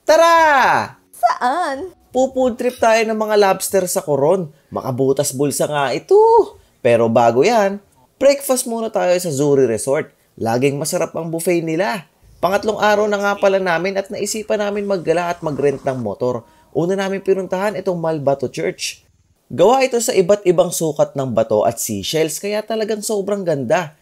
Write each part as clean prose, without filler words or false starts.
Tara! Saan? Food trip tayo ng mga lobster sa Coron. Makabutas bulsa nga ito. Pero bago yan, breakfast muna tayo sa Zuri Resort. Laging masarap ang buffet nila. Pangatlong araw na nga pala namin at naisipan namin maggala at mag-rent ng motor. Una namin pinuntahan itong Malbato Church. Gawa ito sa iba't ibang sukat ng bato at seashells kaya talagang sobrang ganda.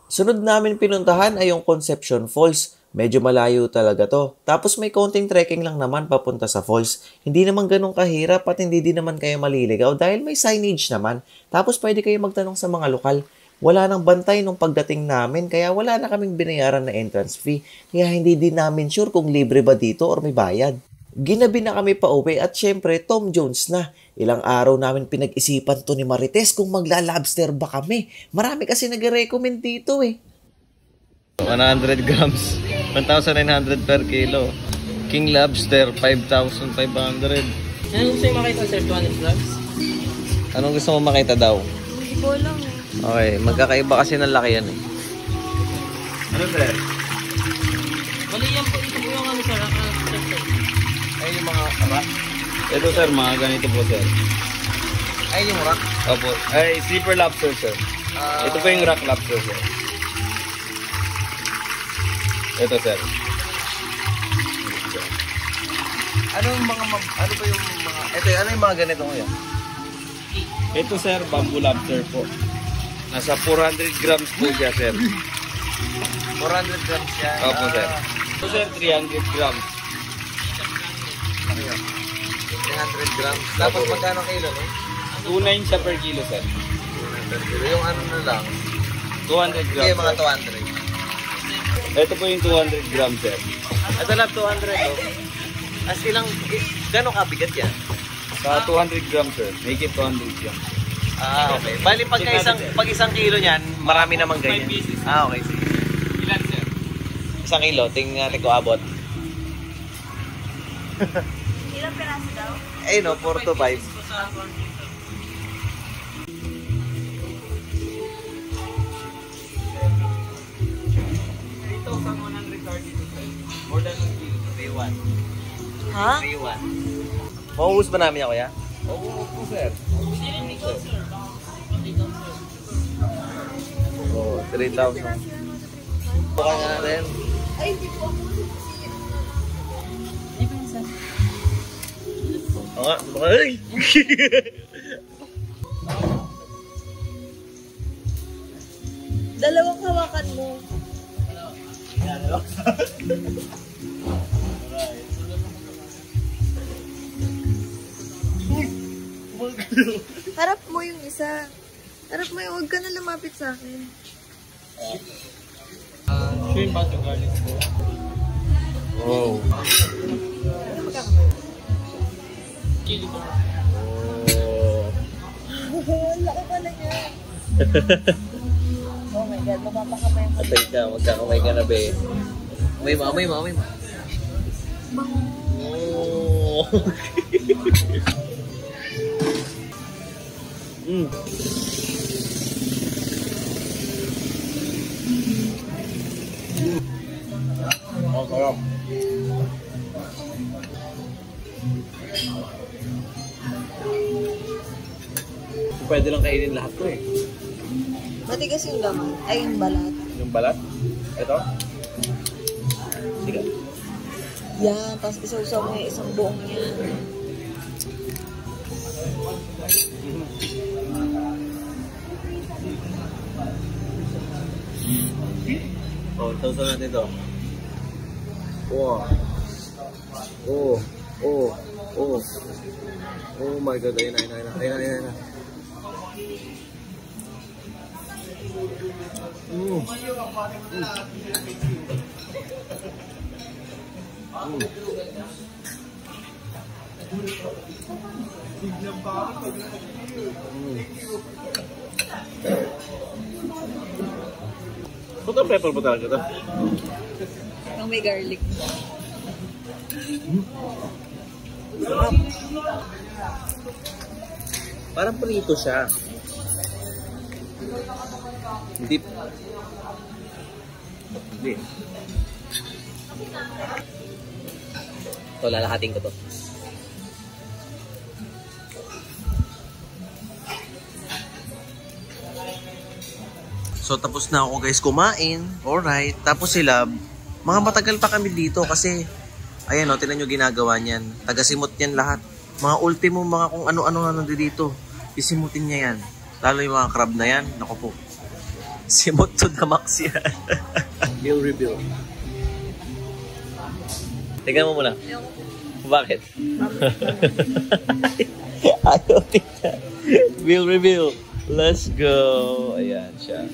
Sunod namin pinuntahan ay yung Conception Falls. Medyo malayo talaga to. Tapos may konting trekking lang naman papunta sa falls. Hindi naman ganun kahirap at hindi din naman kayo maliligaw dahil may signage naman. Tapos pwede kayo magtanong sa mga lokal. Wala nang bantay nung pagdating namin kaya wala na kaming binayaran na entrance fee. Kaya hindi din namin sure kung libre ba dito or may bayad. Ginabi na kami pa uwi at syempre Tom Jones na. Ilang araw namin pinag-isipan to ni Marites kung magla-lobster ba kami. Marami kasi nag-recommend dito eh. 100 grams, 1,900 per kilo. King lobster, 5,500. Anong gusto yung makita, sir? 200 grams? Anong gusto mo makita daw? Hindi ko lang. Okay, magkakaiba kasi ng laki yan eh. Ano sir? Bali yan po, ito po yung ano, sir. Ay yung mga rock? Ito sir, mga ganito po sir. Ay yung rock? Opo, ay sleeper lobster sir. Ito po yung rock lobster sir. Ito sir. Ano ba yung mga ano yung mga ganito ngayon? Ito sir, bamboo lobster po. Nasa 400 grams po siya sir. 400 grams yan. Opo sir. Ito sir, 300 grams. 300 grams. Tapos magkano kilo no? 2.9 siya per kilo sir. 200 per kilo. Yung ano na lang? 200 grams. Okay, mga 200. Ito po yung 200 grams sir. Ito lang 200 oh. As ilang, gano'ng kabigat yan? Sa 200 grams sir. Make it 200 grams. Ah, okay. Bali, pag isang kilo niyan, marami namang ganyan. Ah, okay. Sige. Ilan sir? Isang kilo, tingnan natin ko abot. Ilang piraso daw? Eh no, 4 to 5. More than 1 kilo. 3-1. Ha? 3-1. Mauubos ba namin ako, ya? Oo po sir. Oo, 3,000. Bukan nga natin. Ay, hindi po ako. Oo nga, bukan. Ay! Dalawang hawakan mo. Harap mo yung isa. Harap mo yung, huwag ka na lumapit sa akin. Shrimp ba ito garlic po? Oh. Kilo ba? Oh. Ang laki pala niya. Oh my God, mapapakamay mo. Atay ka, magkakamay ka na, be. May mo. Oh. Oh, sarap. Pwede lang kainin lahat to eh. Matigas yung laman. Ay, yung balat. Yung balat? Ito? Sige. Yan, tapos isaw-saw mo yung isang buong yan. Oh, sausaw natin ito. Wow. Oh. Oh my God. Ayun na. Puto pepper po talaga ito. Yung may garlic. Sarap. Parang prito siya. Hindi. Ito, lalahating ko to. So, tapos na ako guys kumain. Alright. Tapos sila, mga matagal pa kami dito kasi, ayan o, tinan nyo ginagawa niyan. Tagasimot niyan lahat. Mga ultimo, mga kung ano-ano na nandito dito. Isimutin niya yan. Lalo yung mga crab na yan. Naku po. Simot to the max yan. Bill reveal. Tingnan mo muna. Bakit? Ayaw tingnan. Bill reveal. Let's go. Ayan siya.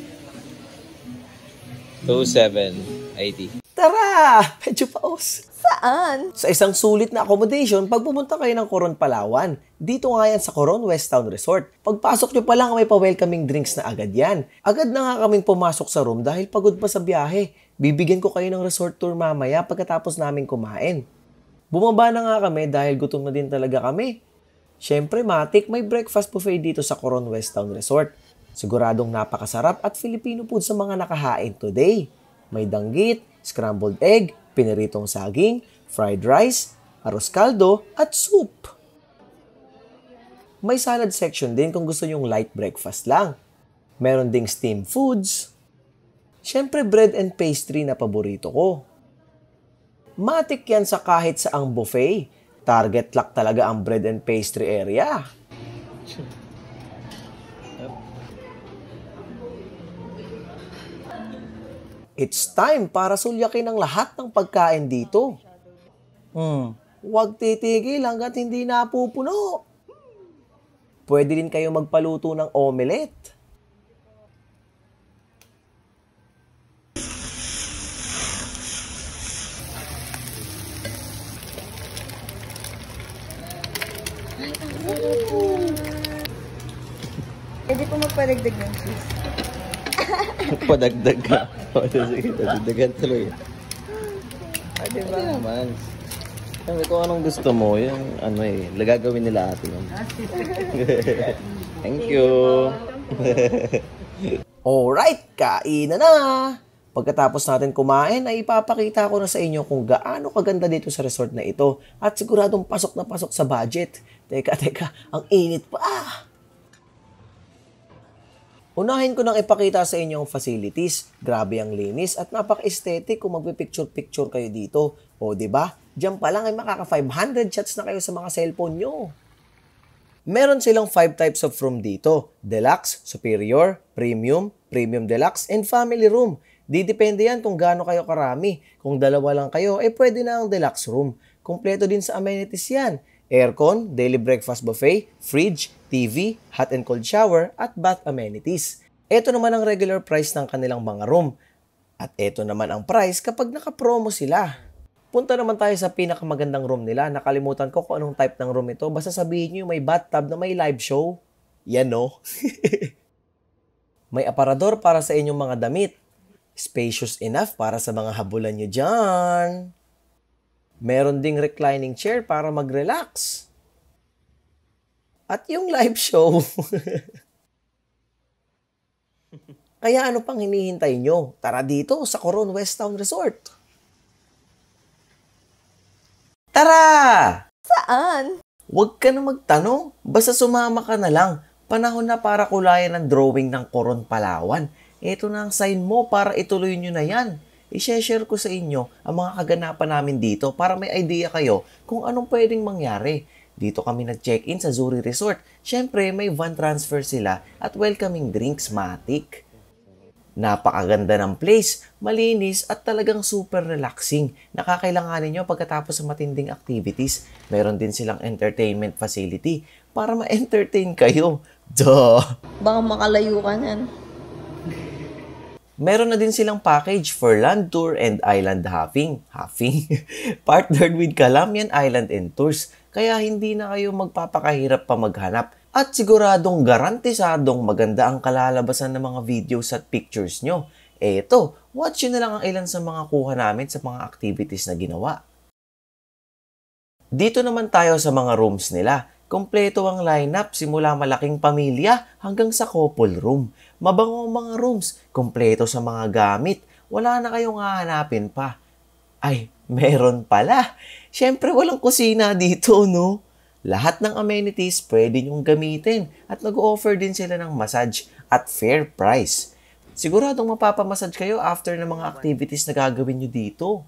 2780. Tara! Medyo paos. Saan? Sa isang sulit na accommodation pag pumunta kayo ng Coron, Palawan. Dito nga yan sa Coron West Town Resort. Pagpasok nyo pa lang may pa-welcoming drinks na agad yan. Agad na nga kaming pumasok sa room dahil pagod pa sa biyahe. Bibigyan ko kayo ng resort tour mamaya pagkatapos namin kumain. Bumaba na nga kami dahil gutom na din talaga kami. Siyempre, matik, may breakfast buffet dito sa Coron West Town Resort. Siguradong napakasarap at Filipino food sa mga nakahain today. May danggit, scrambled egg, piniritong saging, fried rice, arroz caldo, at soup. May salad section din kung gusto nyong light breakfast lang. Meron ding steamed foods. Siyempre, bread and pastry na paborito ko. Matik yan sa kahit saang buffet. Target lock talaga ang bread and pastry area. It's time para sulyakin ang lahat ng pagkain dito. Huwag titigil hanggat hindi napupuno. Pwede din kayo magpaluto ng omelette. Pwede po magpadagdag ng cheese. Padagdag ka. Sige, dadagdagan tuloy. Diba? Ano naman? Sabi ko anong gusto mo, yung ano gagawin nila ate yun. Thank you. Alright, kainan na! Pagkatapos natin kumain, ay ipapakita ko na sa inyo kung gaano kaganda dito sa resort na ito at siguradong pasok na pasok sa budget. Teka, ang init pa! Unahin ko nang ipakita sa inyo ang facilities. Grabe ang linis at napaka-aesthetic kung magpipicture-picture kayo dito. O diba? Diyan pa lang ay makaka 500 shots na kayo sa mga cellphone nyo. Meron silang 5 types of room dito. Deluxe, Superior, Premium, Premium Deluxe, and Family Room. Didepende yan kung gaano kayo karami. Kung dalawa lang kayo, pwede na ang Deluxe Room. Kumpleto din sa amenities yan. Aircon, daily breakfast buffet, fridge, TV, hot and cold shower, at bath amenities. Ito naman ang regular price ng kanilang mga room. At ito naman ang price kapag naka-promo sila. Punta naman tayo sa pinakamagandang room nila. Nakalimutan ko kung anong type ng room ito. Basta sabihin nyo may bathtub na may live show. Yan no? May aparador para sa inyong mga damit. Spacious enough para sa mga habulan nyo dyan. Meron ding reclining chair para mag-relax. At yung live show. Kaya ano pang hinihintay nyo? Tara dito sa Coron West Town Resort. Tara! Saan? Huwag ka na magtanong. Basta sumama ka na lang. Panahon na para kulayan ang drawing ng Coron, Palawan. Ito na ang sign mo para ituloy nyo na yan. I-share ko sa inyo ang mga kaganapan namin dito para may idea kayo kung anong pwedeng mangyari. Dito kami nag-check-in sa Zuri Resort. Siyempre, may van transfer sila at welcoming drinks, matik. Napakaganda ng place, malinis at talagang super relaxing. Nakakailanganin nyo pagkatapos sa matinding activities. Meron din silang entertainment facility para ma-entertain kayo. Duh! Baka makalayo ka nan. Meron na din silang package for land tour and island hopping. Partnered with Calamian Island and Tours. Kaya hindi na kayo magpapakahirap pa maghanap. At siguradong garantisadong maganda ang kalalabasan ng mga videos at pictures nyo. Eto, watch nyo na lang ang ilan sa mga kuha namin sa mga activities na ginawa. Dito naman tayo sa mga rooms nila. Kompleto ang lineup simula malaking pamilya hanggang sa couple room. Mabango ang mga rooms, kompleto sa mga gamit. Wala na kayong hahanapin pa. Ay, Meron pala. Siyempre walang kusina dito, no? Lahat ng amenities pwede nyong gamitin at nag-offer din sila ng massage at fair price. Siguradong mapapamassage kayo after ng mga activities na gagawin nyo dito.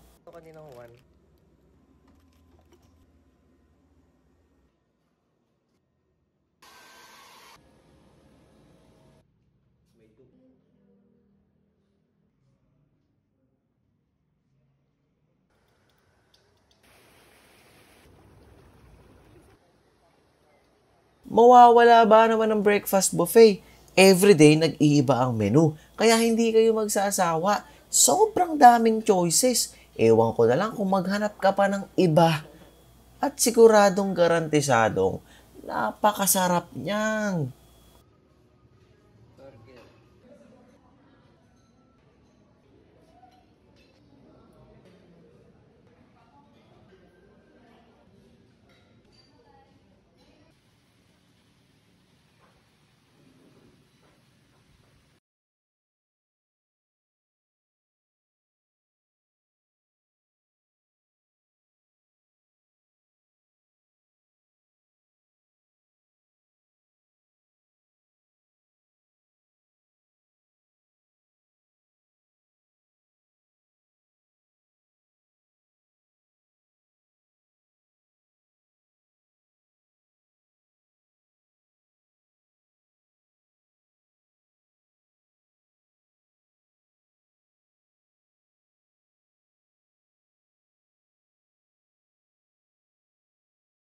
Mawawala ba naman ang breakfast buffet? Everyday nag-iiba ang menu, kaya hindi kayo magsasawa. Sobrang daming choices. Ewan ko na lang kung maghanap ka pa ng iba. At siguradong garantisadong napakasarap niyan.